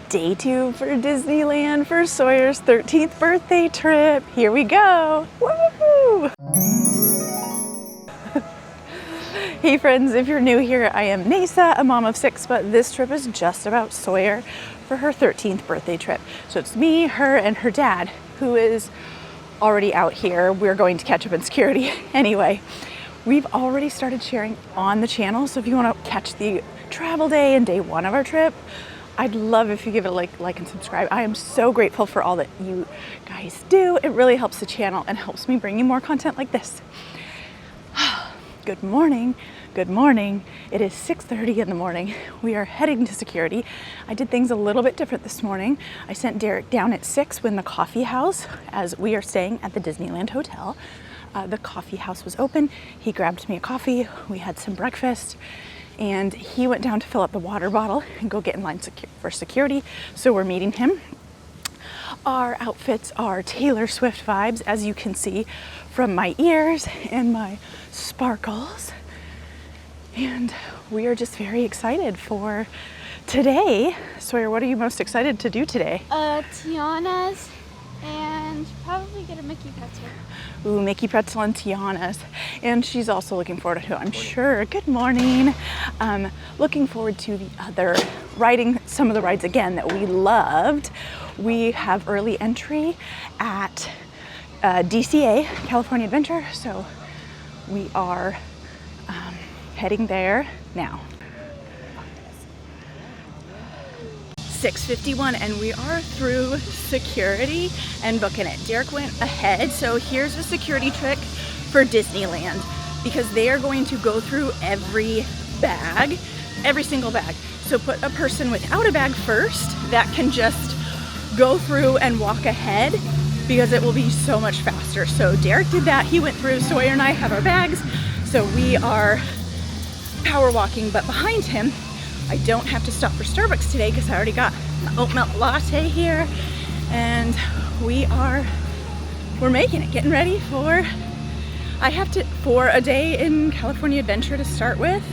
Day 2 for Disneyland for Sawyer's 13th birthday trip. Here we go. Woo! Hey friends, if you're new here, I am Neyssa, a mom of 6, but this trip is just about Sawyer for her 13th birthday trip. So it's me, her, and her dad, who is already out here. We're going to catch up in security. Anyway, we've already started sharing on the channel, so if you want to catch the travel day and day 1 of our trip, I'd love if you give it a like and subscribe. I am so grateful for all that you guys do. It really helps the channel and helps me bring you more content like this. Good morning. Good morning. It is 6:30 in the morning. We are heading to security. I did things a little bit different this morning. I sent Derek down at 6 when the coffee house, as we are staying at the Disneyland Hotel, the coffee house was open. He grabbed me a coffee. We had some breakfast. And he went down to fill up the water bottle and go get in line for security. So we're meeting him. Our outfits are Taylor Swift vibes, as you can see from my ears and my sparkles. And we are just very excited for today. Sawyer, what are you most excited to do today? Tiana's and probably get a Mickey pretzel. Ooh, Mickey pretzel and Tiana's. And she's also looking forward to it, I'm sure. Good morning. Looking forward to riding some of the rides again that we loved. We have early entry at DCA, California Adventure. So we are heading there now. 6:51 and we are through security and booking it. Derek went ahead, so here's a security trick for Disneyland, because they are going to go through every bag, every single bag. So put a person without a bag first that can just go through and walk ahead, because it will be so much faster. So Derek did that. He went through. Sawyer and I have our bags, so we are power walking, but behind him I don't have to stop for Starbucks today because I already got an oat milk latte here, and we're making it, getting ready for a day in California Adventure to start with.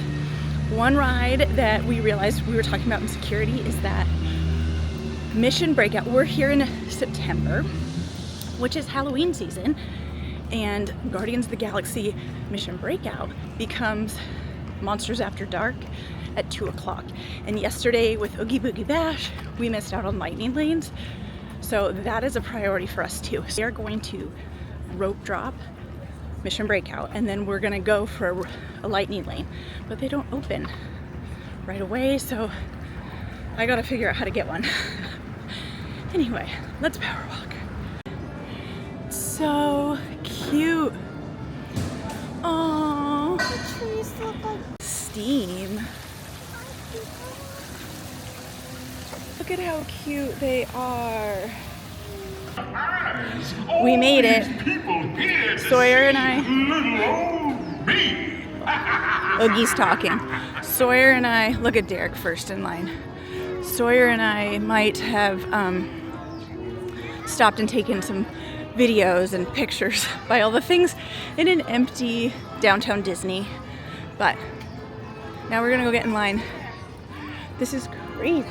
One ride that we realized we were talking about in security is that Mission Breakout. We're here in September, which is Halloween season, and Guardians of the Galaxy Mission Breakout becomes Monsters After Dark at 2 o'clock. And yesterday with Oogie Boogie Bash, we missed out on lightning lanes. So that is a priority for us too. So we are going to rope drop Mission Breakout, and then we're gonna go for a lightning lane, but they don't open right away. So I gotta figure out how to get one. Anyway, let's power walk. So cute. Oh, The trees look like steam. Look at how cute they are. We made it. Sawyer and I. Oogie's talking. Sawyer and I, look at Derek first in line. Sawyer and I might have stopped and taken some videos and pictures by all the things in an empty downtown Disney. But now we're gonna go get in line. This is crazy.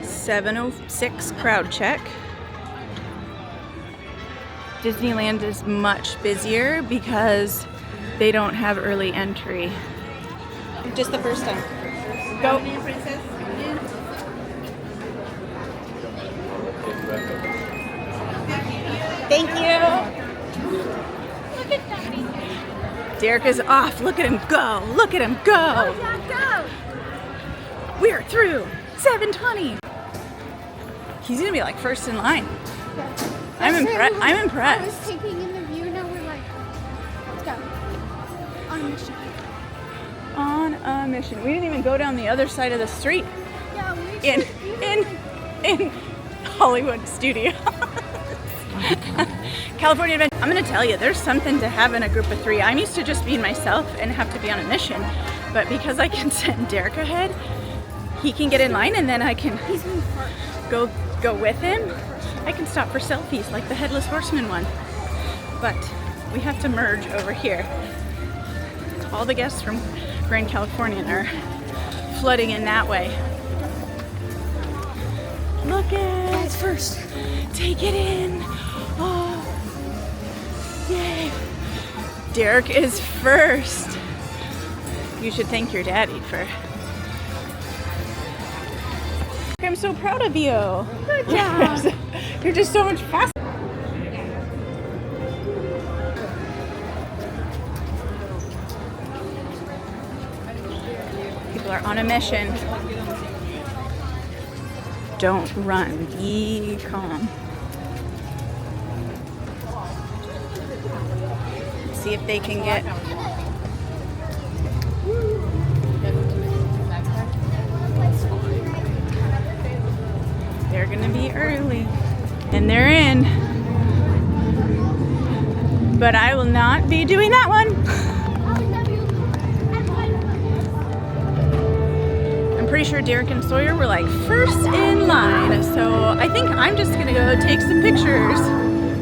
7:06 crowd check. Disneyland is much busier because they don't have early entry. Just the first time. Go. Thank you. look at Daddy. Derek is off. Look at him go. Look at him go. Oh, yeah, go. We're through. 7:20. He's gonna be like first in line. Yeah. I'm impressed. I impressed. was taking in the view. Now we're like, let's go on a mission. On a mission. We didn't even go down the other side of the street. Yeah, we In Hollywood Studios. California Adventure. I'm gonna tell you, there's something to having a group of 3. I'm used to just being myself and have to be on a mission, but because I can send Derek ahead, he can get in line, and then I can go with him. I can stop for selfies like the Headless Horseman one. But we have to merge over here. All the guests from Grand Californian are flooding in that way. it. First. Take it in. Oh, yay. Derek is first. You should thank your daddy for. I'm so proud of you. Good job. You're just so much faster. People are on a mission. Don't run. Be calm. See if they can get. They're gonna be early. And they're in. But I will not be doing that one. I'm pretty sure Derek and Sawyer were like first in line. So I think I'm just gonna go take some pictures,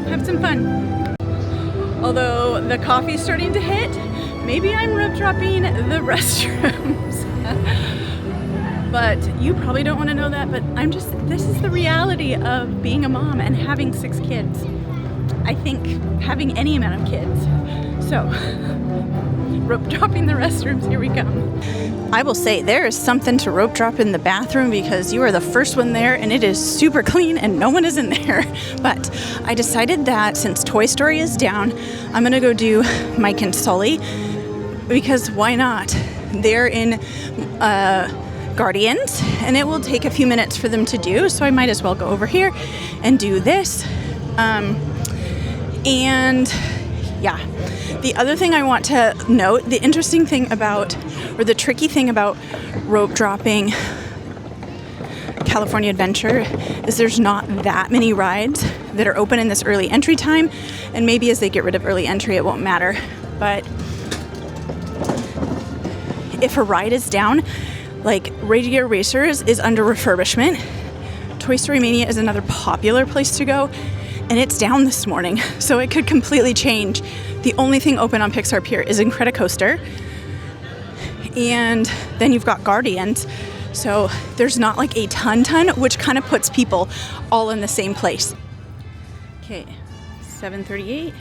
have some fun. Although the coffee's starting to hit, maybe I'm rope dropping the restrooms. But you probably don't want to know that, but this is the reality of being a mom and having 6 kids. I think having any amount of kids. So, rope dropping the restrooms, here we come. I will say there is something to rope drop in the bathroom because you are the first one there and it is super clean and no one is in there. But I decided that since Toy Story is down, I'm gonna go do Mike and Sully because why not? They're in Guardians and it will take a few minutes for them to do, so I might as well go over here and do this. And yeah, the other thing I want to note, the interesting thing about, or the tricky thing about rope dropping California Adventure is there's not that many rides that are open in this early entry time, and maybe as they get rid of early entry it won't matter, but if a ride is down, like Radiator Racers is under refurbishment, Toy Story Mania is another popular place to go, and it's down this morning, so it could completely change. The only thing open on Pixar Pier is Incredicoaster, and then you've got Guardians, so there's not like a ton, which kind of puts people all in the same place. Okay, 7:38,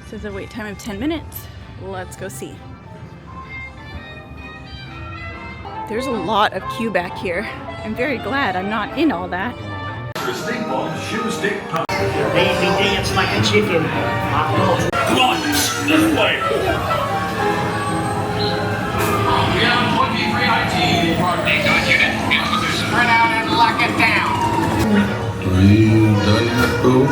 says a wait time of 10 minutes. Let's go see. There's a lot of queue back here. I'm very glad I'm not in all that. Made me dance like a chicken. Come on, this way. We have 23 IT. Daytime unit, spread out and lock it down. Are you done yet, boo?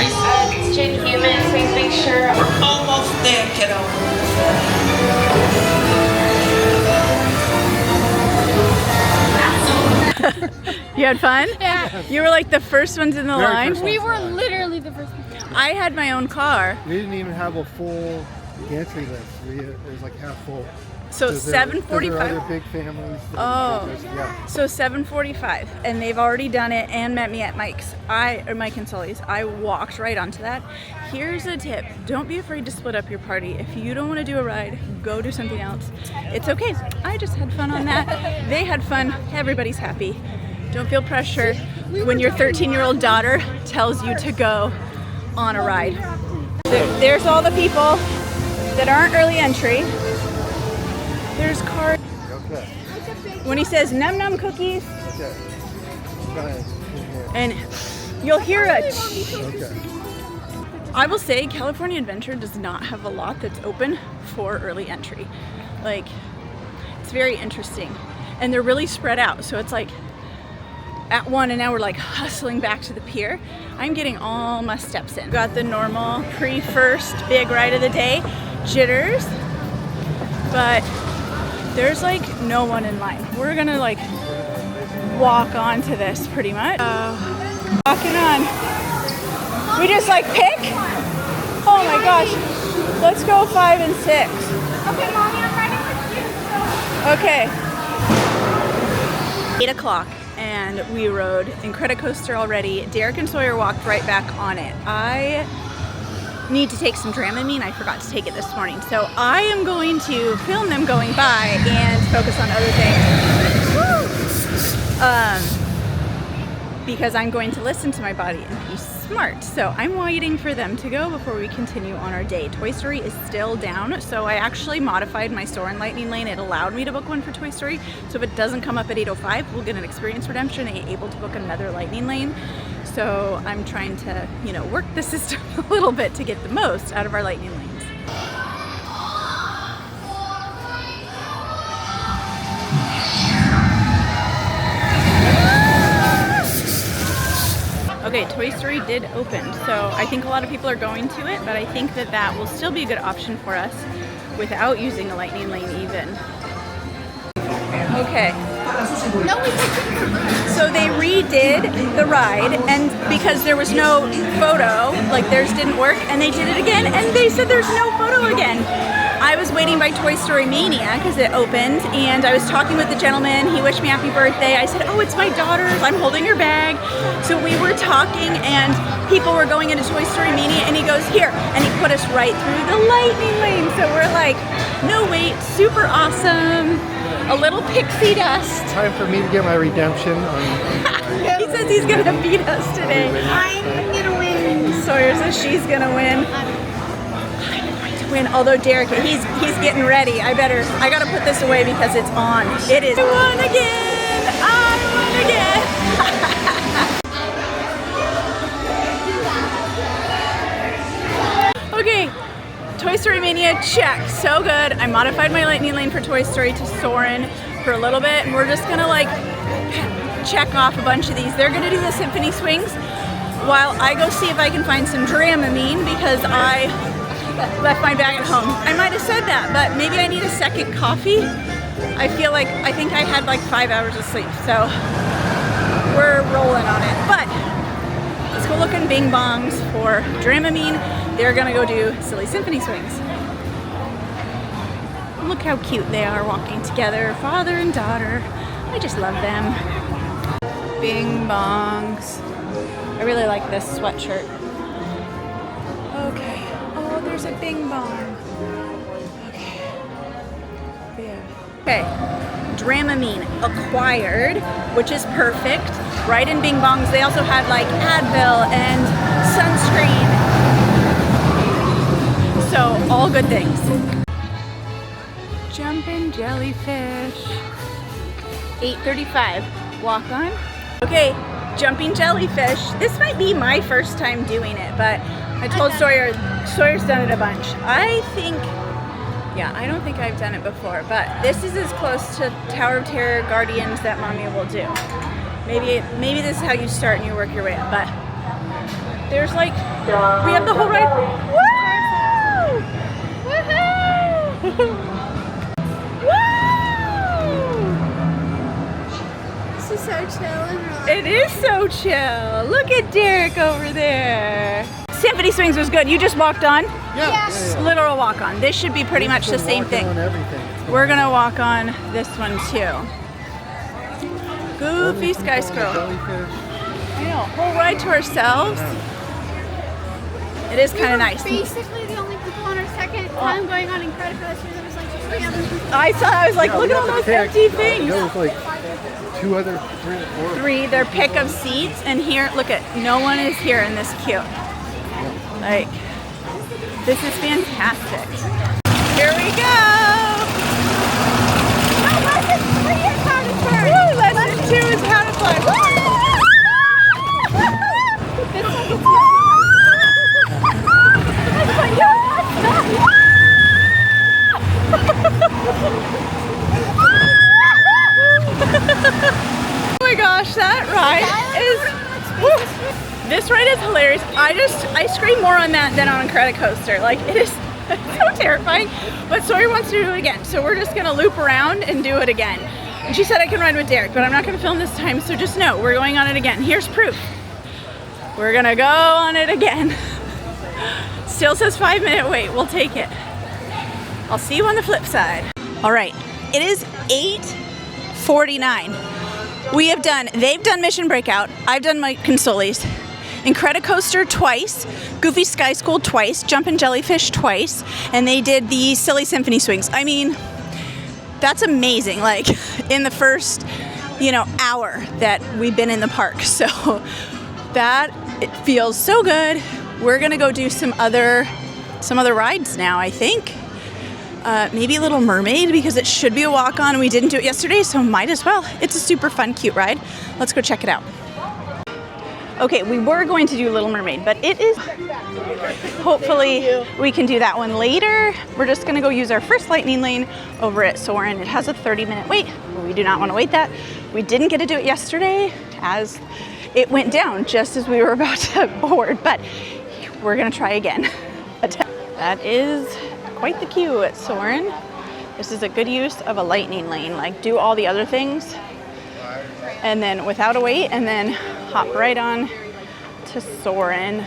Oxygen human, please make sure. We're almost there, kiddo. You had fun? Yeah. You were like the first ones in the line? We were literally the first people. I had my own car. We didn't even have a full gantry list. It was like half full. So There are 7:45. other big families. Oh. Yeah. So 7:45, and they've already done it and met me at Mike and Sully's. I walked right onto that. Here's a tip: don't be afraid to split up your party. If you don't want to do a ride, go do something else. It's okay. I just had fun on that. They had fun. Everybody's happy. Don't feel pressure when your 13-year-old daughter tells you to go on a ride. There's all the people that aren't early entry. There's cars. Okay. When he says num num cookies, Okay. Go ahead. and you'll hear a Okay. I will say California Adventure does not have a lot that's open for early entry. Like, it's very interesting. And they're really spread out. So it's like at 1 and now we're like hustling back to the pier. I'm getting all my steps in. Got the normal pre-first big ride of the day, jitters. But there's like no one in line. We're gonna like walk onto this pretty much. Walking on. We just like pick? Oh my gosh. Let's go 5 and 6. Okay, Mommy, I'm riding with you. Okay. 8 o'clock and we rode Incredicoaster already. Derek and Sawyer walked right back on it. I need to take some Dramamine. I forgot to take it this morning. So I am going to film them going by and focus on other things. Woo! because I'm going to listen to my body and be smart. So I'm waiting for them to go before we continue on our day. Toy Story is still down, so I actually modified my Soarin' Lightning Lane. It allowed me to book one for Toy Story, so if it doesn't come up at 8:05, we'll get an experience redemption and able to book another Lightning Lane. So I'm trying to, you know, work the system a little bit to get the most out of our Lightning Lanes. Okay, Toy Story did open, so I think a lot of people are going to it, but I think that that will still be a good option for us without using a Lightning Lane even. Okay. No, we didn't. So they redid the ride, and because there was no photo, like theirs didn't work, and they did it again, and they said there's no photo again. I was waiting by Toy Story Mania because it opened, and I was talking with the gentleman. He wished me happy birthday. I said, oh, it's my daughter's. I'm holding her bag. So we were talking, and people were going into Toy Story Mania, and he goes, here, and he put us right through the Lightning Lane. So we're like, no wait, super awesome. A little pixie dust. Time for me to get my redemption on. He says he's gonna beat us today. I'm gonna win. Sawyer says she's gonna win. I'm going to win. Although Derek, he's getting ready. I gotta put this away because it's on. It is. I won again. I won again. Okay. Toy Story Mania, check, so good. I modified my Lightning Lane for Toy Story to Soarin' for a little bit, and we're just gonna like check off a bunch of these. They're gonna do the Symphony Swings while I go see if I can find some Dramamine because I left my bag at home. I might have said that, but maybe I need a second coffee. I think I had like 5 hours of sleep, so we're rolling on it. But let's go look in Bing Bongs for Dramamine. They're gonna go do Silly Symphony Swings. Look how cute they are walking together, father and daughter. I just love them. Bing Bongs. I really like this sweatshirt. Okay. Oh, there's a Bing Bong. Okay. Yeah. Okay. Dramamine acquired, which is perfect. Right in Bing Bongs, they also had like Advil and sunscreen. So, all good things. Jumpin' jellyfish. 8:35. Walk on. Okay, jumping jellyfish. This might be my first time doing it, but I told Sawyer's done it a bunch. I don't think I've done it before, but this is as close to Tower of Terror Guardians that Mommy will do. Maybe this is how you start and you work your way up, but there's like, we have the whole ride. Woo! Woohoo! This is so chill and relaxed. It is so chill. Look at Derek over there. Symphony Swings was good. You just walked on? Yes. Literal walk on. This should be pretty much the same thing. On everything. We're gonna walk on this one too. Goofy Sky Scroll. Jellyfish. I know, whole ride to ourselves. It is kind of nice. Basically, the only people on our second time going on Incredicoaster, there was like 3 other people. I was like, Yeah, look we at all got those the pick. empty things. There was like 2 other, 3 or 4. 3, their pick of seats, and here, look at, no one is here in this queue. Like, this is fantastic. Here we go. No, Lesson 3 is how to turn. Woo, lesson 2 is how to fly. Woo! This one is Oh my gosh, that ride is. This ride is hilarious. I scream more on that than on a Incredicoaster. Like, it is so terrifying. But Sawyer wants to do it again, so we're just gonna loop around and do it again. And she said I can ride with Derek, but I'm not gonna film this time, so just know we're going on it again. Here's proof. We're gonna go on it again. Still says 5-minute wait. We'll take it. I'll see you on the flip side. All right, it is 8:49. They've done Mission Breakout. I've done my Consoles. Incredicoaster twice, Goofy Sky School twice, Jumpin' Jellyfish twice, and they did the Silly Symphony Swings. I mean, that's amazing. Like, in the first hour that we've been in the park. So it feels so good. We're gonna go do some other rides now, I think. Maybe Little Mermaid, because it should be a walk-on and we didn't do it yesterday, so might as well. It's a super fun, cute ride. Let's go check it out. Okay, we were going to do Little Mermaid, but it is, hopefully we can do that one later. We're just gonna go use our first lightning lane over at Soarin'. It has a 30-minute wait. We do not wanna wait that. We didn't get to do it yesterday as it went down just as we were about to board, but we're gonna try again. That is quite the queue at Soarin'. This is a good use of a lightning lane, like do all the other things and then without a wait, and then hop right on to Soarin'.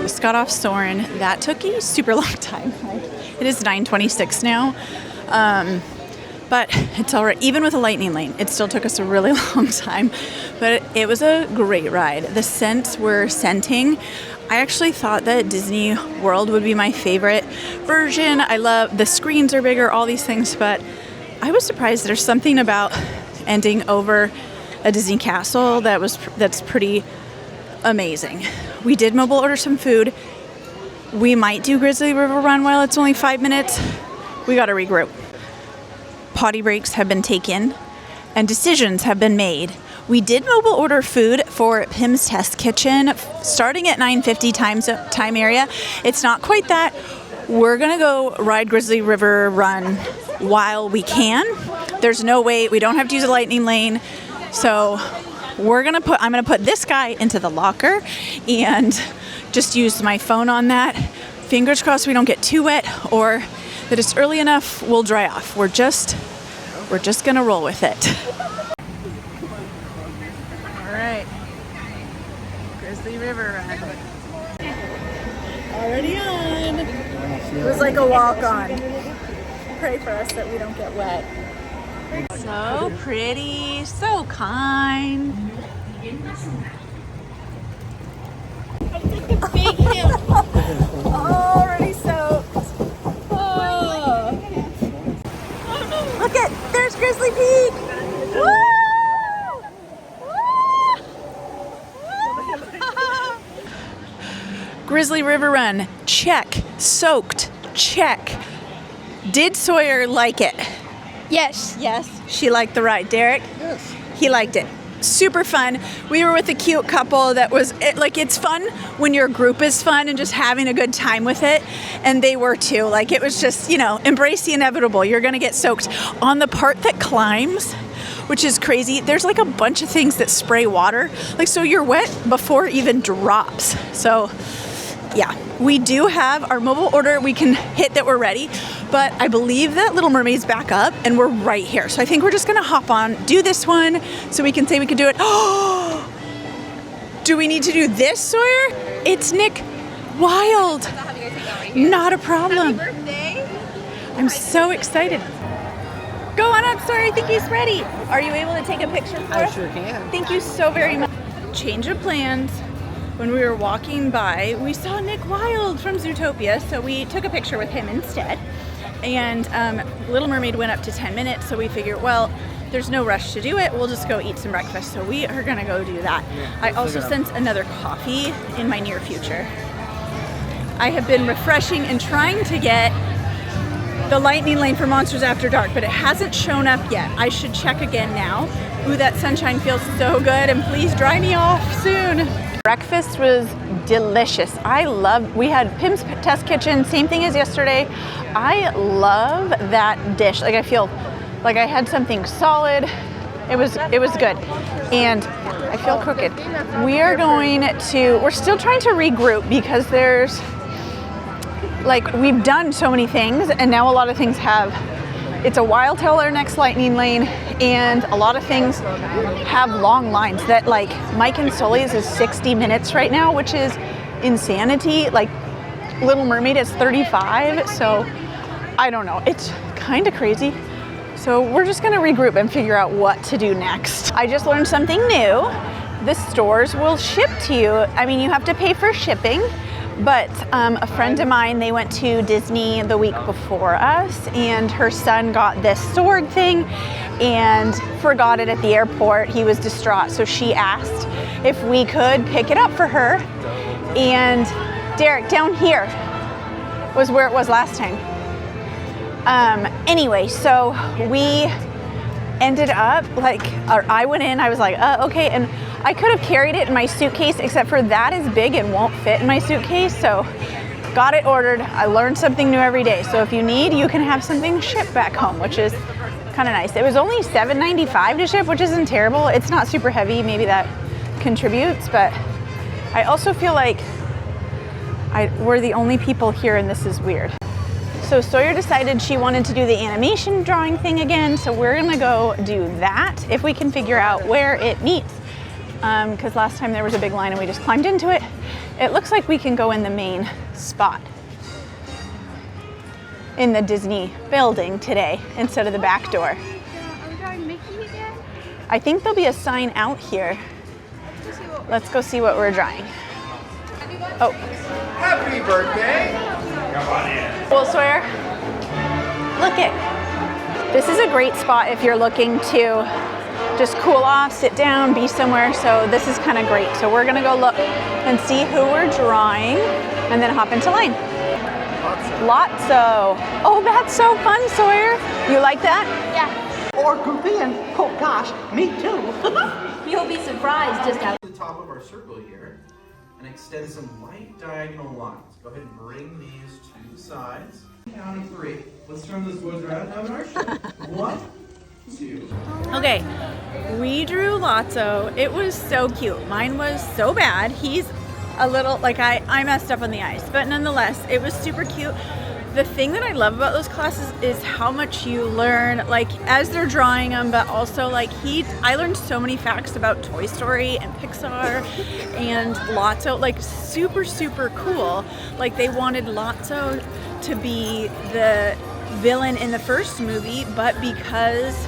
Just got off Soarin'. That took a super long time. It is 9:26 now. But it's all right. Even with a lightning lane, it still took us a really long time. But it was a great ride. The scents were scenting. I actually thought that Disney World would be my favorite version. I love the screens are bigger, all these things, but I was surprised there's something about ending over a Disney castle that's pretty amazing. We did mobile order some food. We might do Grizzly River Run while it's only 5 minutes. We got to regroup. Potty breaks have been taken and decisions have been made. We did mobile order food for Pim's Test Kitchen starting at 9:50 time area. It's not quite that. We're gonna go ride Grizzly River Run while we can. There's no wait. We don't have to use a lightning lane. So I'm gonna put this guy into the locker and just use my phone on that. Fingers crossed we don't get too wet or that it's early enough we'll dry off. We're just gonna roll with it. All right, Grizzly River Run. Already on. It was like a walk on. Pray for us that we don't get wet. So pretty, so kind. Big hill. Already soaked. Oh. Look at, there's Grizzly Peak. Woo! Woo! Grizzly River Run, check. Soaked, check. Did Sawyer like it? Yes. Yes. She liked the ride. Derek? Yes. He liked it. Super fun. We were with a cute couple that was, it's fun when your group is fun and just having a good time with it. And they were too. Like, it was just, embrace the inevitable. You're going to get soaked. On the part that climbs, which is crazy, there's like a bunch of things that spray water. Like, so you're wet before it even drops. So, yeah. We do have our mobile order we can hit that we're ready, but I believe that Little Mermaid's back up and we're right here. So I think we're just gonna hop on, do this one so we can say we can do it. Oh, do we need to do this, Sawyer? It's Nick Wild. Not a problem. Happy birthday. I'm so excited. Go on up, Sawyer, I think he's ready. Are you able to take a picture for us? I sure can. Thank you so very much. Change of plans. When we were walking by, we saw Nick Wild from Zootopia, so we took a picture with him instead. And Little Mermaid went up to 10 minutes, so we figured, well, there's no rush to do it. We'll just go eat some breakfast. So we are gonna go do that. I also sense another coffee in my near future. I have been refreshing and trying to get the lightning lane for Monsters After Dark, but it hasn't shown up yet. I should check again now. Ooh, that sunshine feels so good, and please dry me off soon. Breakfast was delicious. We had Pim's Test Kitchen, same thing as yesterday. I love that dish. Like, I feel like I had something solid. It was good. And I feel crooked. We're still trying to regroup because we've done so many things and now a lot of things it's a while till our next lightning lane, and a lot of things have long lines that, like, Mike and Sully's is 60 minutes right now, which is insanity. Like, Little Mermaid is 35, so I don't know. It's kind of crazy. So we're just gonna regroup and figure out what to do next. I just learned something new. The stores will ship to you. I mean, you have to pay for shipping, but a friend of mine, they went to Disney the week before us, and her son got this sword thing and forgot it at the airport. He was distraught, so she asked if we could pick it up for her. And Derek, down here was where it was last time. Anyway, so we ended up I went in, I was like, okay, and I could have carried it in my suitcase, except for that is big and won't fit in my suitcase, so got it ordered. I learned something new every day, so if you need, you can have something shipped back home, which is kind of nice. It was only $7.95 to ship, which isn't terrible. It's not super heavy, maybe that contributes, but I also feel like we're the only people here and this is weird. So Sawyer decided she wanted to do the animation drawing thing again, so we're gonna go do that if we can figure out where it meets. Because last time there was a big line and we just climbed into it. It looks like we can go in the main spot in the Disney building today instead of the back door. Are we drawing Mickey again? I think there'll be a sign out here. Let's go see what we're drawing. Oh. Happy birthday! Come on in. Well, Sawyer, look it. This is a great spot if you're looking to just cool off, sit down, be somewhere. So this is kind of great. So we're gonna go look and see who we're drawing and then hop into line. Lotso. Oh, that's so fun, Sawyer. You like that? Yeah. Or goofy and, oh gosh, me too. You'll be surprised just how. The top of our circle here and extend some light diagonal lines. Go ahead and bring these to the sides. Counting 3. Let's turn this boys around and have an art show. 1, 2. Okay, we drew Lotso. It was so cute. Mine was so bad. He's a little, like I messed up on the ice, but nonetheless, it was super cute. The thing that I love about those classes is how much you learn, like as they're drawing them, but also like I learned so many facts about Toy Story and Pixar and Lotso, like super, super cool. Like they wanted Lotso to be the villain in the first movie, but because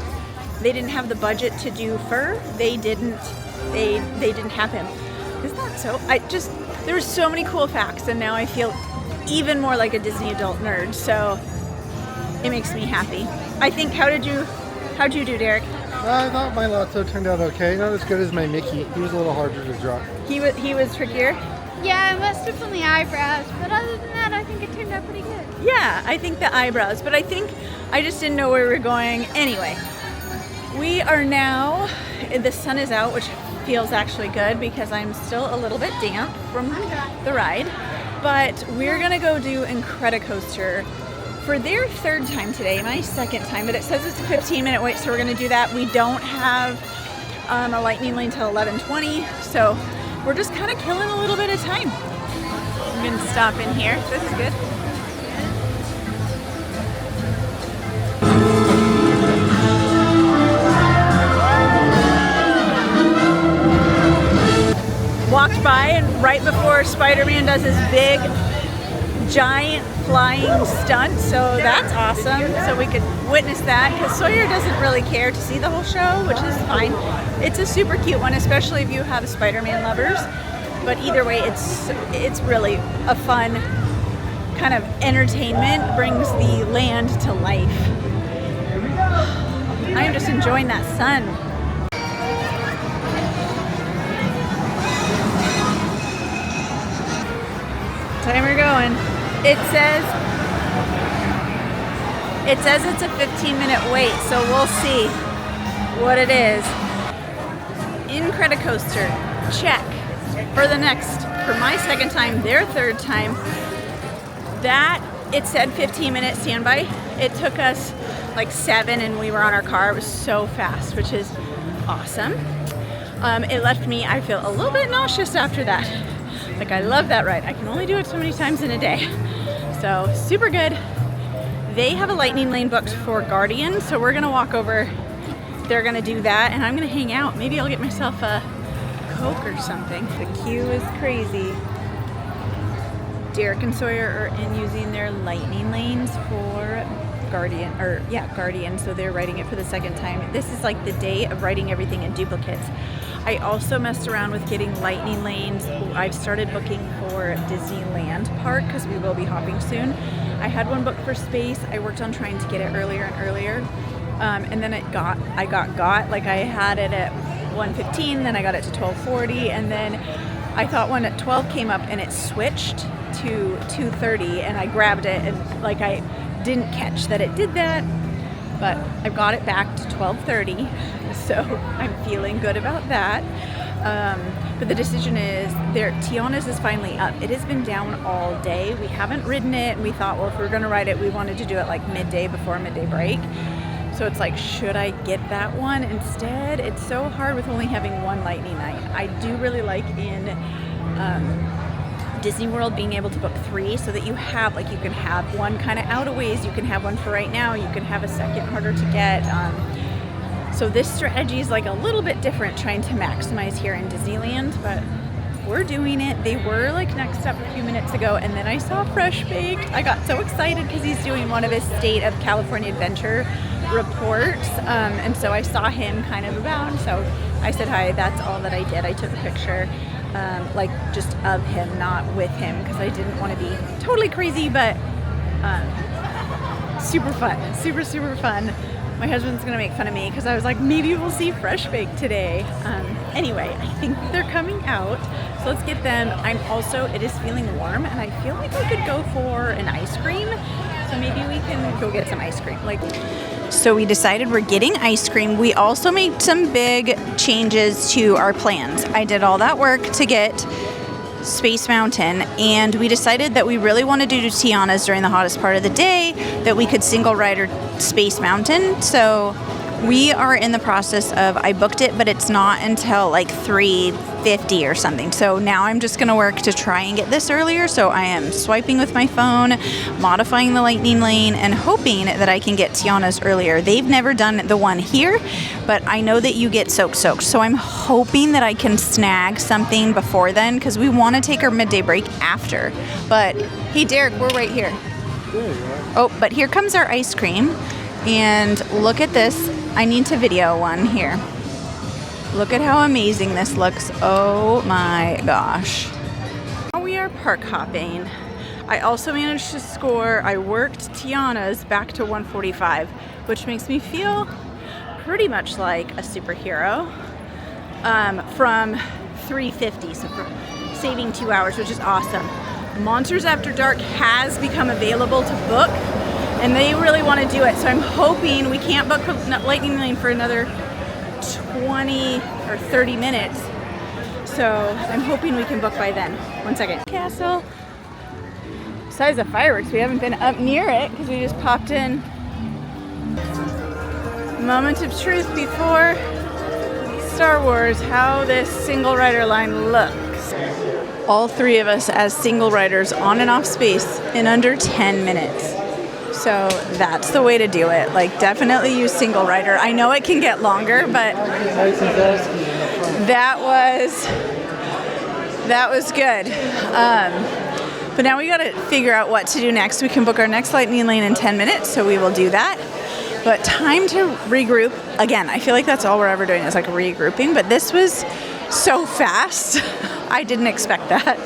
they didn't have the budget to do fur, they didn't have him. Isn't that so? There were so many cool facts, and now I feel even more like a Disney adult nerd, so it makes me happy. I think, how'd you do, Derek? I thought my Lotso turned out okay. Not as good as my Mickey. He was a little harder to draw. He was trickier? Yeah, I messed up on the eyebrows, but other than that, I think it turned out pretty good. Yeah, I think the eyebrows, but I think I just didn't know where we were going. Anyway, we are now, the sun is out, which feels actually good because I'm still a little bit damp from the ride. But we're gonna go do Incredicoaster for their third time today, my second time, but it says it's a 15-minute wait, so we're gonna do that. We don't have a lightning lane till 11:20, so we're just kind of killing a little bit of time. I'm gonna stop in here. This is good. Walked by, and right before Spider-Man does his big, giant flying stunt, so that's awesome. So we could witness that, because Sawyer doesn't really care to see the whole show, which is fine. It's a super cute one, especially if you have Spider-Man lovers. But either way, it's really a fun kind of entertainment, brings the land to life. I am just enjoying that sun. Timer going. It says it's a 15-minute wait, so we'll see what it is. Incredicoaster, check. For my second time, their third time, that it said 15-minute standby. It took us like 7 and we were on our car. It was so fast, which is awesome. It left me, I feel a little bit nauseous after that. Like, I love that ride. I can only do it so many times in a day. So, super good. They have a lightning lane booked for Guardian, so we're gonna walk over. They're gonna do that, and I'm gonna hang out. Maybe I'll get myself a Coke or something. The queue is crazy. Derek and Sawyer are in using their lightning lanes for Guardian, so they're writing it for the second time. This is like the day of writing everything in duplicates. I also messed around with getting lightning lanes. I've started booking for Disneyland Park because we will be hopping soon. I had one booked for Space. I worked on trying to get it earlier and earlier. And then I got like I had it at 1:15, then I got it to 12:40, and then I thought one at 12 came up and it switched to 2:30, and I grabbed it and like I didn't catch that it did that, but I've got it back to 12:30, so I'm feeling good about that. But the decision is Tiana's is finally up. It has been down all day. We haven't ridden it, and we thought, well, if we were gonna ride it, we wanted to do it like midday before midday break. So it's like, should I get that one instead? It's so hard with only having one lightning night. I do really like in Disney World being able to book 3 so that you have, like, you can have one kind of out of ways, you can have one for right now, you can have a second harder to get. So this strategy is like a little bit different, trying to maximize here in Disneyland, but we're doing it. They were like next up a few minutes ago, and then I saw Fresh Baked. I got so excited because he's doing one of his State of California Adventure reports, and so I saw him kind of about, so I said hi. That's all that I did. I took a picture like just of him, not with him, because I didn't want to be totally crazy, but super fun, super fun. My husband's gonna make fun of me because I was like, maybe we'll see Fresh Baked today. Anyway, I think they're coming out, so let's get them. It is feeling warm, and I feel like we could go for an ice cream, so maybe we can go get some ice cream. So we decided we're getting ice cream. We also made some big changes to our plans. I did all that work to get Space Mountain, and we decided that we really wanted to do Tiana's during the hottest part of the day, that we could single rider Space Mountain. So we are in the process of, I booked it, but it's not until like 3:50 or something. So now I'm just gonna work to try and get this earlier. So I am swiping with my phone, modifying the lightning lane, and hoping that I can get Tiana's earlier. They've never done the one here, but I know that you get soaked. So I'm hoping that I can snag something before then, because we want to take our midday break after. But hey, Derek, we're right here. Oh, but here comes our ice cream. And look at this. I need to video one here. Look at how amazing this looks. Oh my gosh. Now we are park hopping. I also managed to score, I worked Tiana's back to 145, which makes me feel pretty much like a superhero, from 350, so for saving 2 hours, which is awesome. Monsters After Dark has become available to book, and they really want to do it, so I'm hoping we can't book Lightning Lane for another 20 or 30 minutes, so I'm hoping we can book by then. One second. Castle. Besides the fireworks, we haven't been up near it because we just popped in. Moment of truth before Star Wars, how this single rider line looks. All 3 of us as single riders on and off Space in under 10 minutes. So that's the way to do it. Like, definitely use single rider. I know it can get longer, but that was good. But now we gotta figure out what to do next. We can book our next lightning lane in 10 minutes, so we will do that. But time to regroup. Again, I feel like that's all we're ever doing is like regrouping, but this was so fast. I didn't expect that.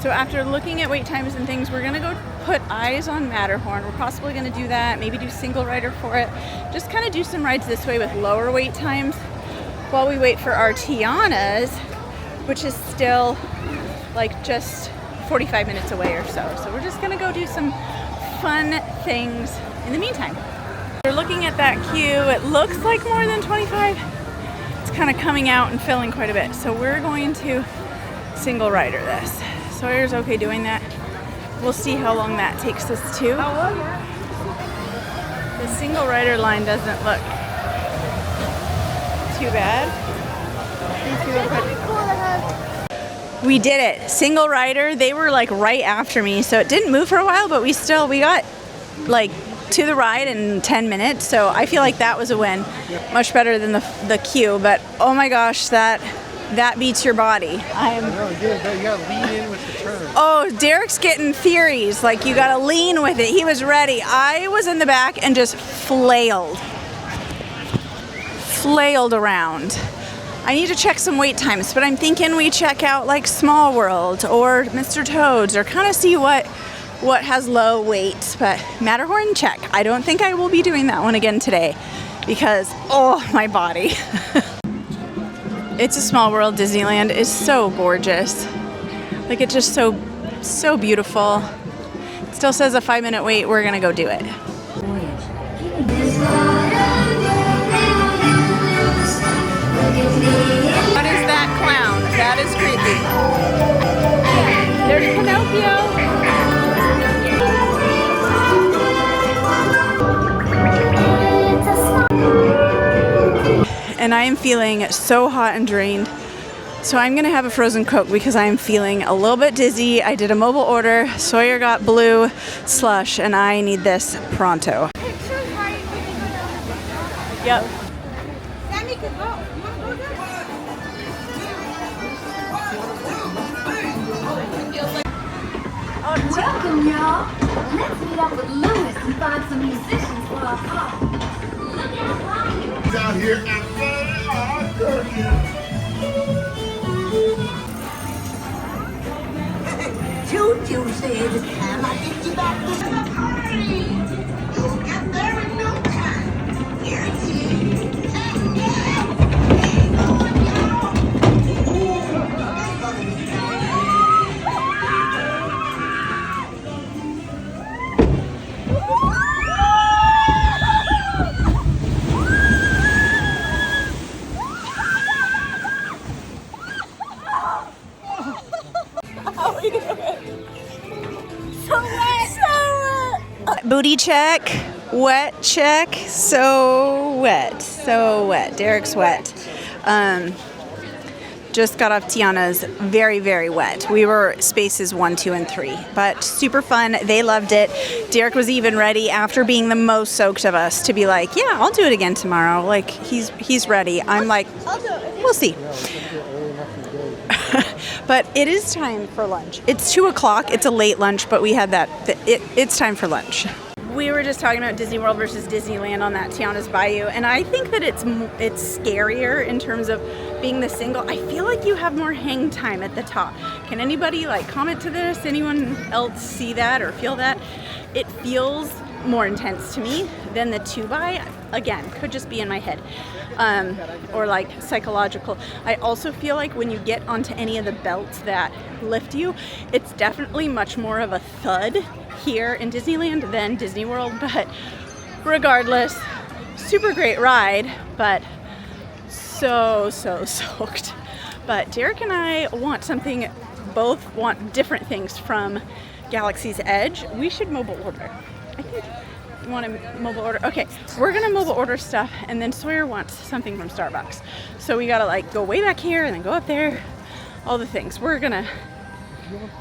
So after looking at wait times and things, we're gonna go put eyes on Matterhorn. We're possibly gonna do that, maybe do single rider for it. Just kind of do some rides this way with lower wait times while we wait for our Tiana's, which is still like just 45 minutes away or so. So we're just gonna go do some fun things in the meantime. We're looking at that queue. It looks like more than 25. It's kind of coming out and filling quite a bit. So we're going to single rider this. Sawyer's okay doing that. We'll see how long that takes us to. The single rider line doesn't look too bad. We did it. Single rider. They were like right after me, so it didn't move for a while, but we got like to the ride in 10 minutes, so I feel like that was a win. Much better than the queue, but oh my gosh, that that beats your body. No, you gotta lean in with the turn. Oh, Derek's getting theories. Like, you gotta lean with it. He was ready. I was in the back and just flailed around. I need to check some wait times, but I'm thinking we check out like Small World or Mr. Toad's or kind of see what has low wait. But Matterhorn, check. I don't think I will be doing that one again today because, oh, my body. It's a Small World. Disneyland is so gorgeous. Like, it's just so beautiful. It still says a 5-minute wait. We're gonna go do it. What is that clown? That is creepy. There's Pinocchio. And I am feeling so hot and drained. So I'm gonna have a frozen Coke because I am feeling a little bit dizzy. I did a mobile order. Sawyer got blue slush and I need this pronto. Yep. Sammy can go. You wanna go there? Welcome, y'all. Let's meet up with Lewis and find some musicians for our party. Down here at Choo-choo said it's time I get you back to the party. You'll get there in no time. Here it is. Booty check, wet check, so wet. Derek's wet. Just got off Tiana's, very, very wet. We were spaces 1, 2, and 3, but super fun. They loved it. Derek was even ready after being the most soaked of us to be like, yeah, I'll do it again tomorrow. Like, he's ready. I'm like, we'll see. But it is time for lunch. It's 2 o'clock. It's a late lunch, but we had that. It's time for lunch. We were just talking about Disney World versus Disneyland on that Tiana's Bayou, and I think that it's scarier in terms of being the single. I feel like you have more hang time at the top. Can anybody like comment to this? Anyone else see that or feel that? It feels more intense to me than the 2x. Again, could just be in my head. Or like psychological. I also feel like when you get onto any of the belts that lift you, it's definitely much more of a thud here in Disneyland than Disney World, but regardless, super great ride, but so soaked. But Derek and I both want different things from Galaxy's Edge. We should mobile order. I think you want to mobile order. Okay, we're gonna mobile order stuff, and then Sawyer wants something from Starbucks. So we gotta like go way back here and then go up there, all the things. We're gonna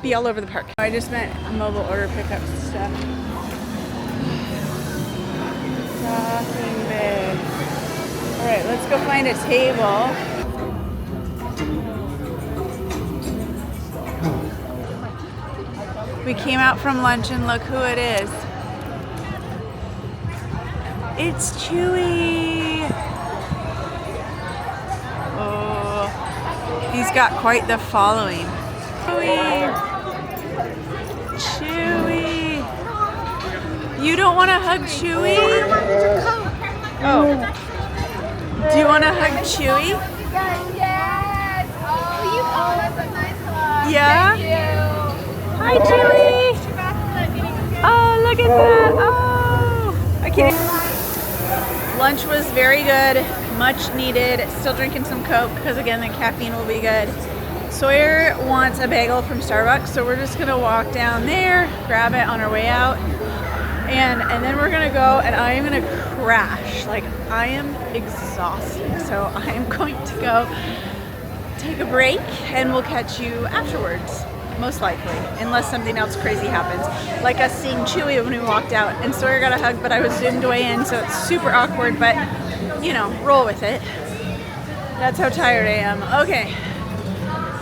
be all over the park. I just meant mobile order pickup stuff. Talking big. All right, let's go find a table. We came out from lunch and look who it is. It's Chewy. Oh, he's got quite the following. Chewy. You don't want to hug Chewy? Oh. Do you want to hug Chewy? Yes. Oh, that's a nice hug. Yeah? Thank you. Hi, Chewy. Oh, look at that. Oh. I can't. Lunch was very good, much needed. Still drinking some Coke because again the caffeine will be good. Sawyer wants a bagel from Starbucks, so we're just gonna walk down there, grab it on our way out, and then we're gonna go and I am gonna crash. Like, I am exhausted, so I am going to go take a break and we'll catch you afterwards. Most likely, unless something else crazy happens, like us seeing Chewy when we walked out and Sawyer got a hug, but I was zoomed way in, so it's super awkward, but you know, roll with it. That's how tired I am. Okay,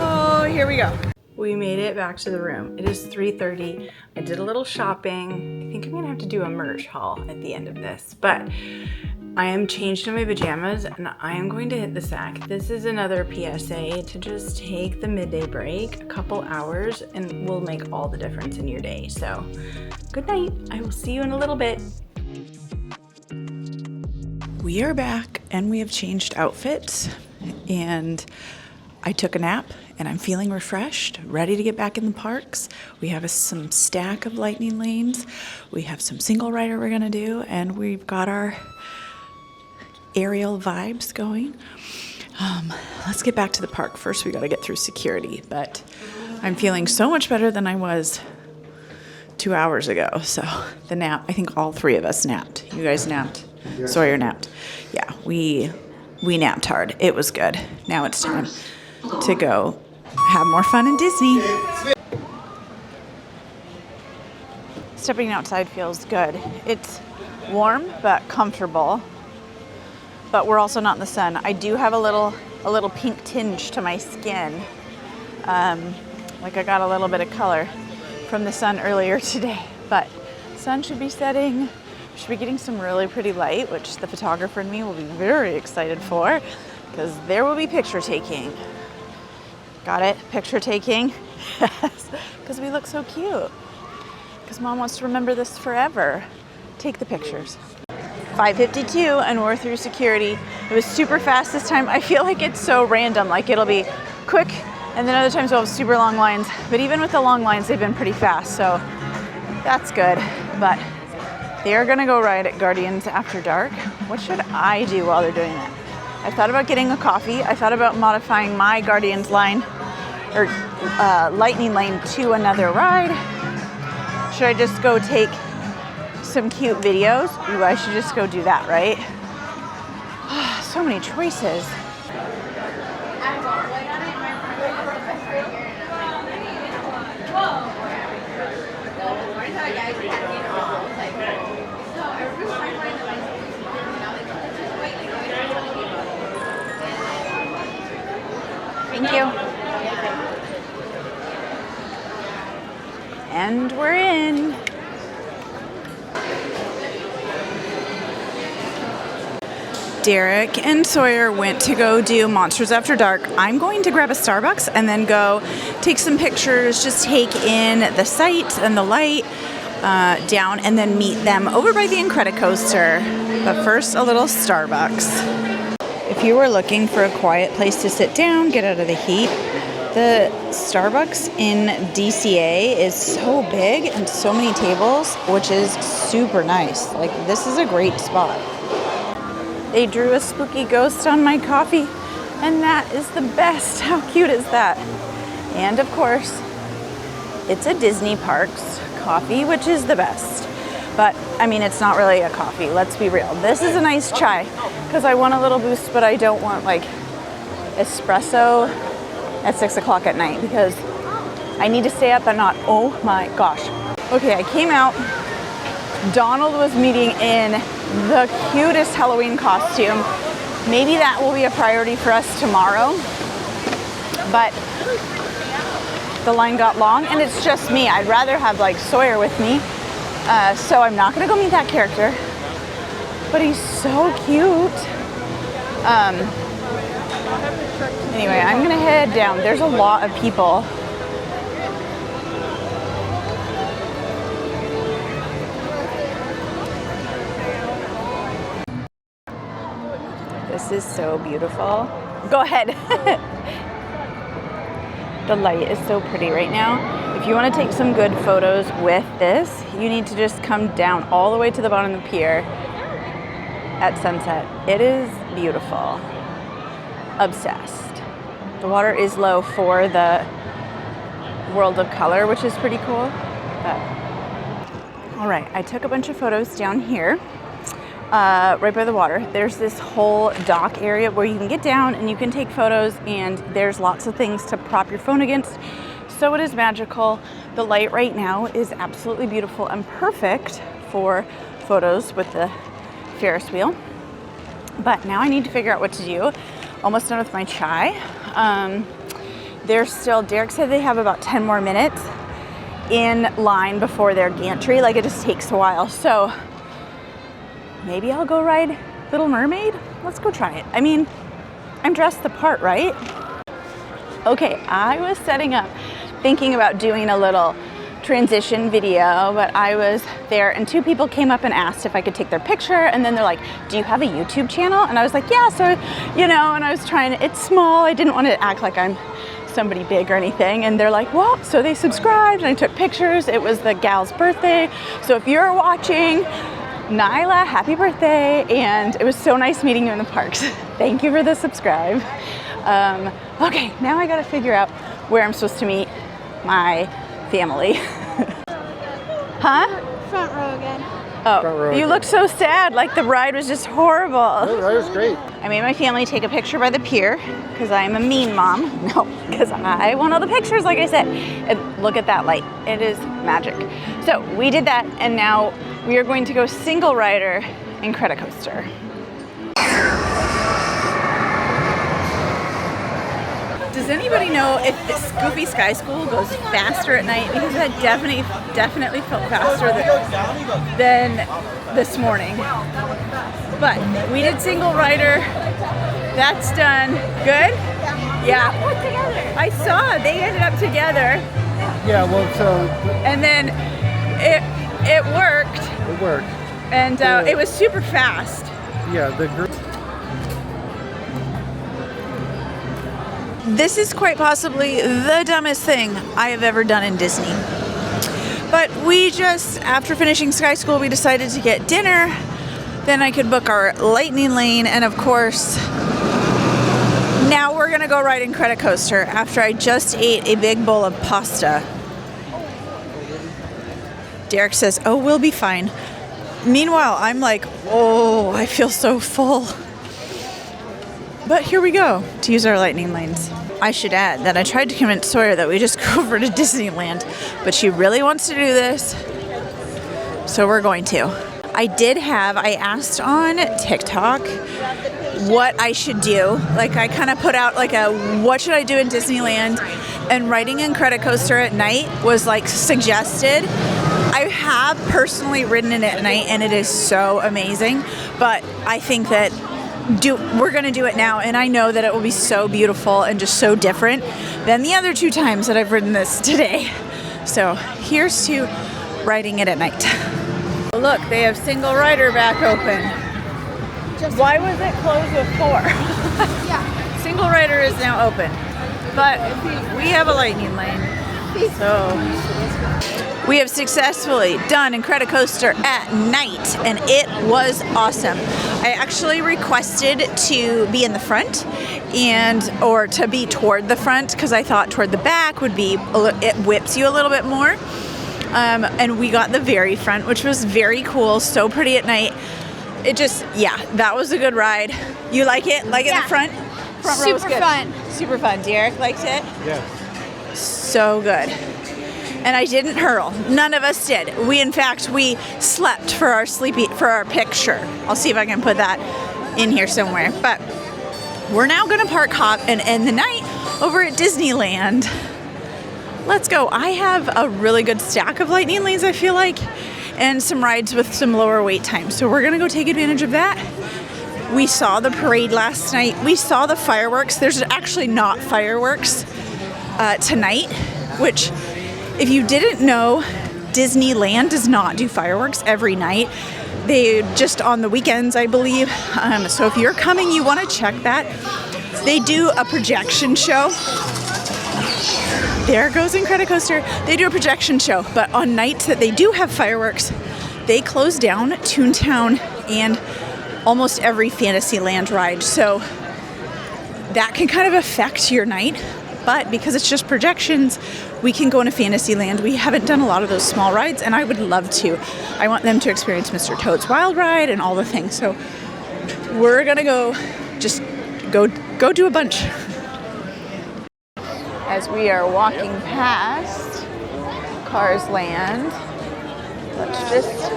Oh, here we go. We made it back to the room. It is 3:30. I did a little shopping. I think I'm gonna have to do a merch haul at the end of this, but I am changed in my pajamas and I am going to hit the sack. This is another PSA to just take the midday break, a couple hours, and will make all the difference in your day. So good night. I will see you in a little bit. We are back and we have changed outfits, and I took a nap and I'm feeling refreshed, ready to get back in the parks. We have some stack of lightning lanes. We have some single rider we're gonna do, and we've got our aerial vibes going. Let's get back to the park. First, we gotta get through security, but I'm feeling so much better than I was 2 hours ago. So the nap, I think all three of us napped. You guys napped? Sawyer napped. Yeah, we napped hard. It was good. Now it's time to go have more fun in Disney. Stepping outside feels good. It's warm but comfortable, but we're also not in the sun. I do have a little pink tinge to my skin. Like I got a little bit of color from the sun earlier today, but sun should be setting. We should be getting some really pretty light, which the photographer and me will be very excited for, because there will be picture taking. Got it? Picture taking? Yes, because we look so cute. Because Mom wants to remember this forever. Take the pictures. 5:52 and we're through security. It was super fast this time. I feel like it's so random, like it'll be quick and then other times we'll have super long lines. But even with the long lines, they've been pretty fast, so that's good. But they are gonna go ride at Guardians After Dark. What should I do while they're doing that? I thought about getting a coffee. I thought about modifying my Guardians line or Lightning Lane to another ride. Should I just go take some cute videos? Ooh, I should just go do that, right? So many choices. Thank you. And we're in. Derek and Sawyer went to go do Monsters After Dark. I'm going to grab a Starbucks and then go take some pictures, just take in the sights and the light down, and then meet them over by the Incredicoaster. But first, a little Starbucks. If you were looking for a quiet place to sit down, get out of the heat, the Starbucks in DCA is so big and so many tables, which is super nice. Like, this is a great spot. They drew a spooky ghost on my coffee, and that is the best. How cute is that? And of course, it's a Disney Parks coffee, which is the best. But I mean, it's not really a coffee, let's be real. This is a nice chai, because I want a little boost, but I don't want like espresso at 6 o'clock at night, because I need to stay up and not, oh my gosh. Okay, I came out. Donald was meeting in the cutest Halloween costume. Maybe that will be a priority for us tomorrow. But the line got long and it's just me. I'd rather have like Sawyer with me. So I'm not gonna go meet that character. But he's so cute. Anyway, I'm gonna head down. There's a lot of people. This is so beautiful. Go ahead. The light is so pretty right now. If you want to take some good photos with this, you need to just come down all the way to the bottom of the pier at sunset. It is beautiful. Obsessed. The water is low for the World of Color, which is pretty cool. But all right, I took a bunch of photos down here. Right by the water. There's this whole dock area where you can get down and you can take photos, and there's lots of things to prop your phone against. So it is magical. The light right now is absolutely beautiful and perfect for photos with the Ferris wheel. But now I need to figure out what to do. Almost done with my chai. They're still, Derek said they have about 10 more minutes in line before their gantry. Like, it just takes a while. So maybe I'll go ride Little Mermaid. Let's go try it. I mean, I'm dressed the part, right? Okay, I was setting up, thinking about doing a little transition video, but I was there and 2 people came up and asked if I could take their picture, and then they're like, do you have a YouTube channel? And I was like, yeah, so, you know, and I was trying to, it's small, I didn't want to act like I'm somebody big or anything, and they're like, well, so they subscribed, and I took pictures. It was the gal's birthday, so if you're watching, Nyla, happy birthday, and it was so nice meeting you in the parks. Thank you for the subscribe. Okay, now I gotta figure out where I'm supposed to meet my family. Huh? Front row again. Oh, Front row you again. look so sad, like the ride was just horrible. The ride was great. I made my family take a picture by the pier because I'm a mean mom. No, because I want all the pictures, like I said. And look at that light. It is magic. So we did that, and now we are going to go single rider in Credicoaster. Does anybody know if this Goofy Sky School goes faster at night? Because that definitely felt faster than this morning. But we did single rider. That's done. Good? Yeah. I saw they ended up together. Yeah, well, so And then it worked. it worked. And it was super fast. Yeah, the group. This is quite possibly the dumbest thing I have ever done in Disney. But we just, after finishing Sky School, we decided to get dinner. Then I could book our Lightning Lane, and of course, now we're gonna go ride in Credicoaster after I just ate a big bowl of pasta. Derek says, oh, we'll be fine. Meanwhile, I'm like, oh, I feel so full. But here we go to use our lightning lanes. I should add that I tried to convince Sawyer that we just go over to Disneyland, but she really wants to do this, so we're going to. I asked on TikTok what I should do. Like, I kind of put out like a, what should I do in Disneyland? And riding in Credicoaster at night was like suggested. I have personally ridden in it at night, and it is so amazing, but I think that we're gonna do it now, and I know that it will be so beautiful and just so different than the other 2 times that I've ridden this today. So here's to riding it at night. Look, they have single rider back open. Why was it closed before? Yeah. Single rider is now open, but we have a lightning lane. So we have successfully done Credicoaster at night, and it was awesome. I actually requested to be in the front or to be toward the front, because I thought toward the back would be, it whips you a little bit more. And we got the very front, which was very cool, so pretty at night. It just, yeah, that was a good ride. You like it? Like it in the front? Front row was Super good. fun. Super fun. Derek liked it? Yeah. So good. And I didn't hurl. None of us did. We slept for our picture. I'll see if I can put that in here somewhere. But we're now gonna park hop and end the night over at Disneyland. Let's go. I have a really good stack of lightning lanes, I feel like, and some rides with some lower wait times. So we're gonna go take advantage of that. We saw the parade last night. We saw the fireworks. There's actually not fireworks tonight, which, if you didn't know, Disneyland does not do fireworks every night. They just on the weekends, I believe. So if you're coming, you want to check that. They do a projection show. There goes Credicoaster. They do a projection show, but on nights that they do have fireworks, they close down Toontown and almost every Fantasyland ride. So that can kind of affect your night. But because it's just projections, we can go into Fantasyland. We haven't done a lot of those small rides, and I would love to. I want them to experience Mr. Toad's Wild Ride and all the things. So we're gonna go do a bunch. As we are walking past Cars Land, let's just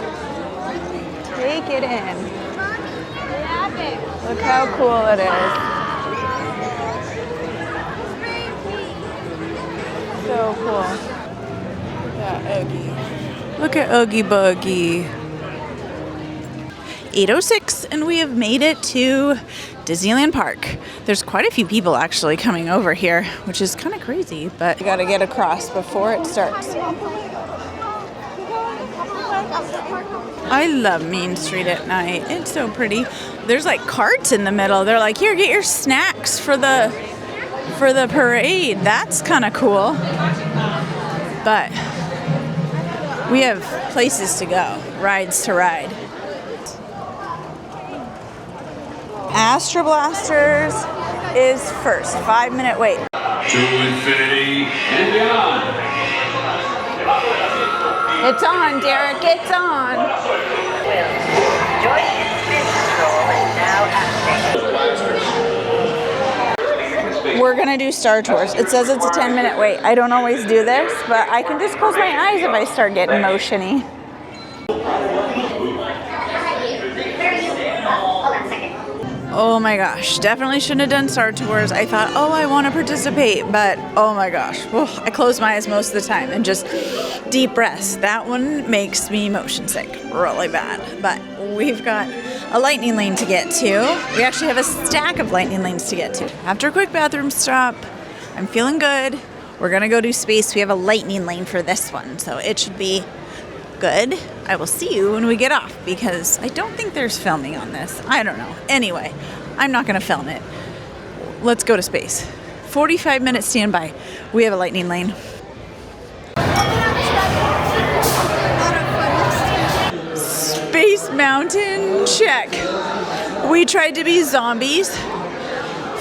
take it in. Look how cool it is. Oogie. Look at Oogie Boogie. 8:06 and we have made it to Disneyland Park. There's quite a few people actually coming over here, which is kind of crazy, but you gotta get across before it starts. I love Main Street at night. It's so pretty. There's like carts in the middle. They're like, here, get your snacks for the parade. That's kind of cool. But we have places to go, rides to ride. Astro Blasters is first, 5-minute wait. To infinity and beyond. It's on, Derek, it's on. We're gonna do Star Tours. It says it's a 10-minute wait. I don't always do this, but I can just close my eyes if I start getting motiony. Oh my gosh, definitely shouldn't have done Star Tours. I thought, oh, I want to participate, but oh my gosh, I close my eyes most of the time and just deep breaths. That one makes me motion sick really bad, but we've got a lightning lane to get to. We actually have a stack of lightning lanes to get to. After a quick bathroom stop, I'm feeling good. We're gonna go do space. We have a lightning lane for this one, so it should be good. I will see you when we get off because I don't think there's filming on this. I don't know. Anyway, I'm not going to film it. Let's go to space. 45-minute standby. We have a lightning lane. Space Mountain, check. We tried to be zombies.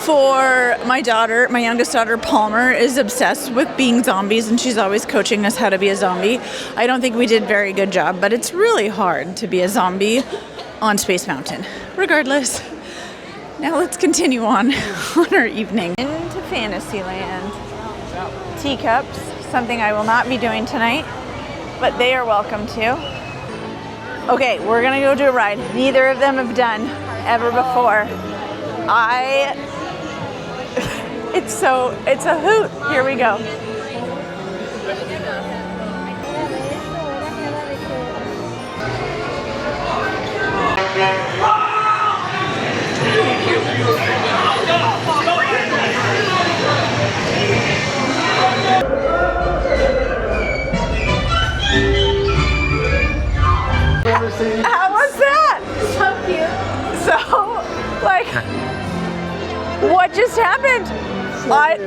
For my daughter, my youngest daughter, Palmer, is obsessed with being zombies and she's always coaching us how to be a zombie. I don't think we did a very good job, but it's really hard to be a zombie on Space Mountain. Regardless, now let's continue on our evening. Into Fantasyland. Teacups, something I will not be doing tonight, but they are welcome to. Okay, we're gonna go do a ride. Neither of them have done ever before. It's a hoot. Here we go. How was that? So cute. So, like, what just happened? I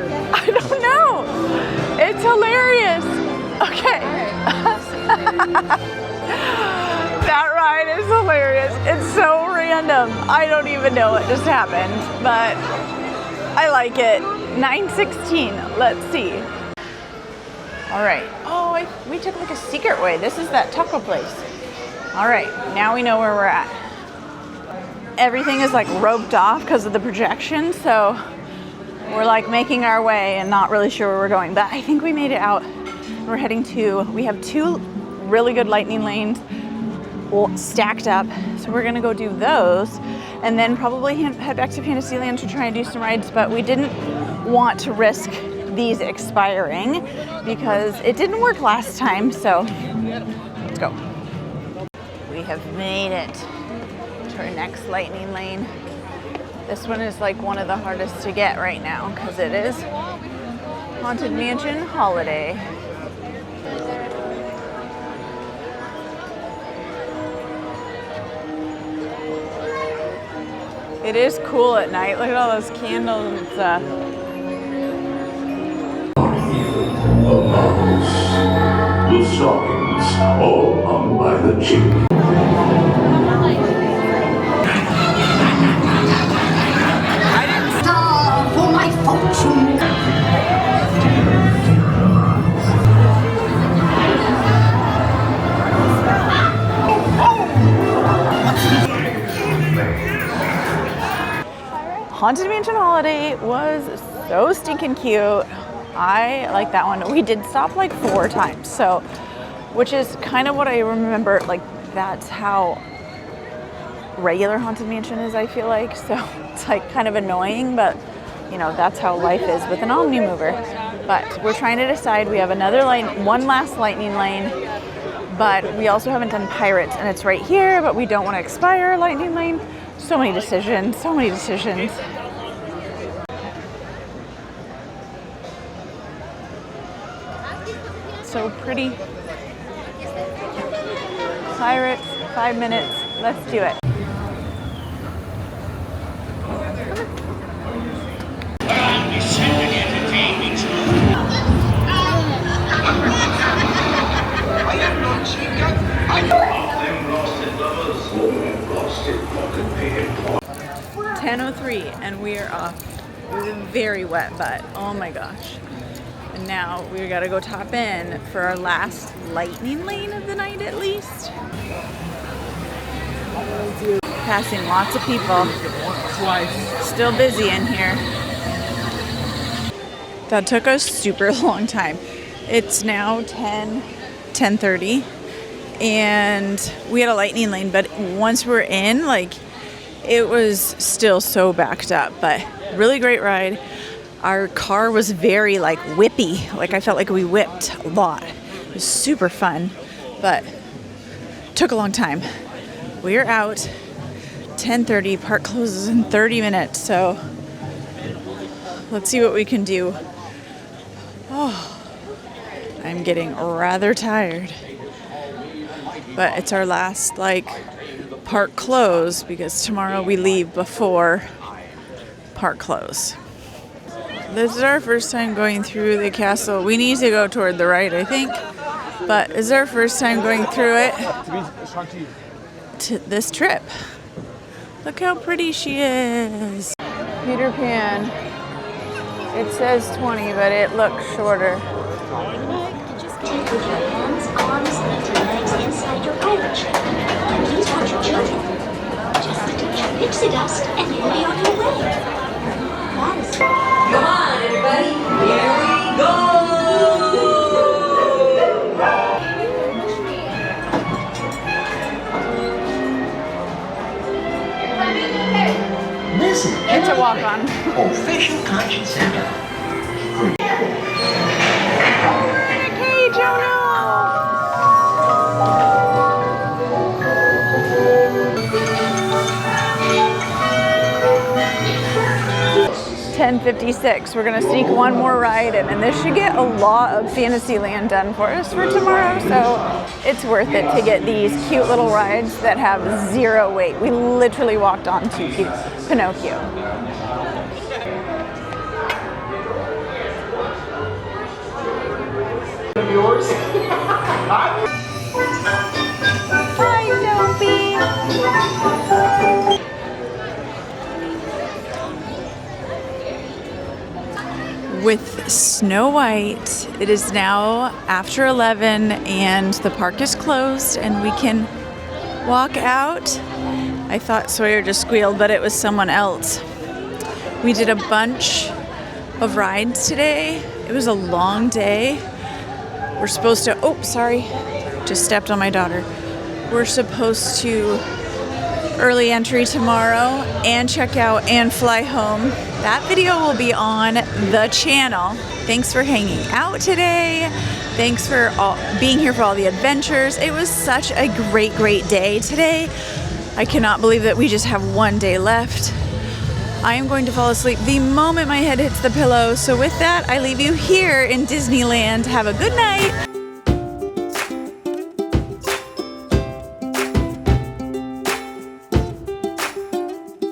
don't know. It's hilarious. Okay. That ride is hilarious. It's so random. I don't even know what just happened, but I like it. 9:16. Let's see. All right. Oh, we took like a secret way. This is that taco place. All right. Now we know where we're at. Everything is like roped off because of the projection, so we're like making our way and not really sure where we're going, but I think we made it out. We're heading to, we have 2 really good lightning lanes stacked up, so we're gonna go do those and then probably head back to Fantasyland to try and do some rides, but we didn't want to risk these expiring because it didn't work last time, so let's go. We have made it to our next lightning lane. This one is like one of the hardest to get right now because it is Haunted Mansion Holiday. It is cool at night. Look at all those candles and stuff. The stockings all hung by the chimney. For my fortune. Haunted Mansion Holiday was so stinking cute. I like that one. We did stop like 4 times, so, which is kind of what I remember, like that's how regular Haunted Mansion is, I feel like. So it's like kind of annoying, but you know, that's how life is with an Omni mover. But we're trying to decide. We have one last lightning lane, but we also haven't done Pirates, and it's right here, but we don't want to expire lightning lane. So many decisions, so many decisions. So pretty. Pirates, 5 minutes. Let's do it. .10:03 and we are off. It was a very wet butt. Oh my gosh. And now we gotta go top in for our last lightning lane of the night at least. Passing lots of people. Still busy in here. That took us super long time. It's now 10:30 and we had a lightning lane, but once we're in, like, it was still so backed up, but really great ride. Our car was very like whippy. Like I felt like we whipped a lot. It was super fun, but took a long time. We're out. 10:30, park closes in 30 minutes, so let's see what we can do. Oh, I'm getting rather tired, but it's our last like park close because tomorrow we leave before park close. This is our first time going through the castle. We need to go toward the right, I think, but this is our first time going through it to this trip. Look how pretty she is. Peter Pan. It says 20, but it looks shorter. Just take your hands, arms, and legs inside your pirate ship. Don't touch your children. Just a touch of pixie dust, and you'll be on your way. That is. Come on, everybody. Here we go. Listen, It's a walk-on. Official Conscience Center. Hey, Jonah! 10:56. We're gonna sneak one more ride in, and this should get a lot of Fantasyland done for us for tomorrow, so it's worth it to get these cute little rides that have zero wait. We literally walked on to Pinocchio. Yours? Hi, Dopey! With Snow White, it is now after 11 and the park is closed and we can walk out. I thought Sawyer just squealed, but it was someone else. We did a bunch of rides today. It was a long day. We're supposed to, oh, sorry, just stepped on my daughter. We're supposed to early entry tomorrow and check out and fly home. That video will be on the channel. Thanks for hanging out today. Thanks for being here for all the adventures. It was such a great, great day today. I cannot believe that we just have one day left. I am going to fall asleep the moment my head hits the pillow. So with that, I leave you here in Disneyland. Have a good night.